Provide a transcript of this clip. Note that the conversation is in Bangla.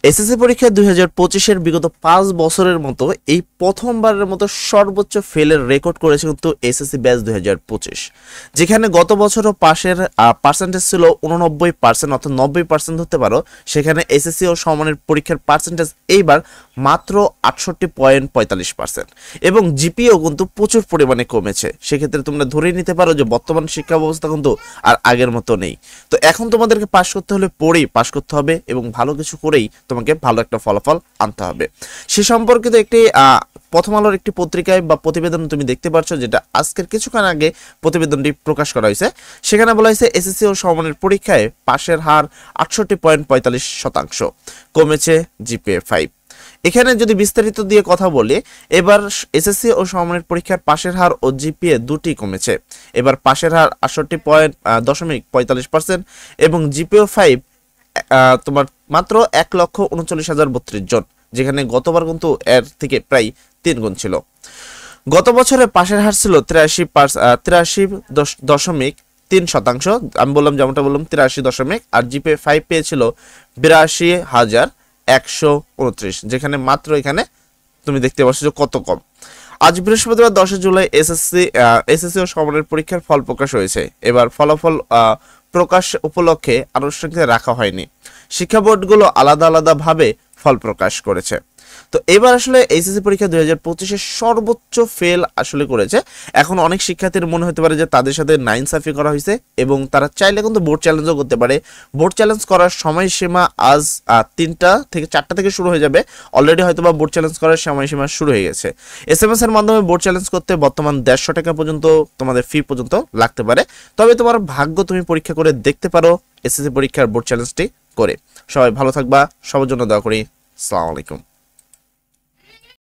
এসএসসি পরীক্ষা 2025-এর বিগত 5 বছরের মতো এই প্রথমবারের মতো সর্বোচ্চ ফেলের রেকর্ড করেছে কিন্তু এসএসসি ব্যাচ 2025, যেখানে গত বছরও পাশের পার্সেন্টেজ ছিল 89%, অর্থাৎ 90% ধরতে পারো। সেখানে এসএসসি ও সমমানের পরীক্ষার পার্সেন্টেজ এইবার মাত্র 68.45%, এবং জিপিও কিন্তু প্রচুর পরিমাণে কমেছে। সেক্ষেত্রে তোমরা ধরেই নিতে পারো যে বর্তমান শিক্ষা ব্যবস্থা কিন্তু আর আগের মতো নেই। তো এখন তোমাদেরকে পাশ করতে হলে পড়েই পাশ করতে হবে এবং ভালো কিছু করেই তোমাকে ভালো একটা ফলাফল আনতে হবে। সে সম্পর্কিত একটি প্রথম আলোর একটি পত্রিকায় বা প্রতিবেদন তুমি দেখতে পাচ্ছ, যেটা আজকের কিছুক্ষণ আগে প্রতিবেদনটি প্রকাশ করা হয়েছে। সেখানে বলা হয়েছে এসএসসি ও সমমানের পরীক্ষায় পাশের হার 68.45%, কমেছে জিপিএ 5। এখানে যদি বিস্তারিত দিয়ে কথা বলি, এবার এসএসসি ও সমমানের পরীক্ষার পাশের হার ও জিপিএ দুটি কমেছে। এবার পাশের হার 68.45% এবং জিপিএ 5 তোমার মাত্র 1,39,032 জন, যেখানে গতবার কিন্তু এর থেকে প্রায় 3 গুণ ছিল। গত বছরে পাশের হার ছিল 83.3%। আমি বললাম, যেমনটা বললাম 83 আর জিপিএ 5 পেয়েছিল 82,129, যেখানে মাত্র এখানে তুমি দেখতে পাচ্ছ যে কত কম। আজ বৃহস্পতিবার 10 জুলাই এসএসসি ও সমমানের পরীক্ষার ফল প্রকাশ হয়েছে। এবার ফলাফল প্রকাশ উপলক্ষে আনুষ্ঠানিকতা রাখা হয়নি। শিক্ষা বোর্ডগুলো আলাদা আলাদাভাবে ফল প্রকাশ করেছে। তো এবার আসলে এইচএসসি পরীক্ষা 2025-এর সর্বোচ্চ ফেল আসলে করেছে। এখন অনেক শিক্ষার্থীর মনে হতে পারে যে তাদের সাথে নাইনসাফি করা হয়েছে, এবং তারা চাইলে কিন্তু বোর্ড চ্যালেঞ্জও করতে পারে। বোর্ড চ্যালেঞ্জ করার সময়সীমা আজ 3টা থেকে 4টা থেকে শুরু হয়ে যাবে। অলরেডি হয়তো বা বোর্ড চ্যালেঞ্জ করার সময়সীমা শুরু হয়ে গেছে। এসএমএস এর মাধ্যমে বোর্ড চ্যালেঞ্জ করতে বর্তমান 150 টাকা পর্যন্ত তোমাদের ফি পর্যন্ত লাগতে পারে। তবে তোমার ভাগ্য, তুমি পরীক্ষা করে দেখতে পারো এসএসসি পরীক্ষার বোর্ড চ্যালেঞ্জটি করে। সবাই ভালো থাকবা, সবার জন্য দোয়া করি। আসসালামু আলাইকুম।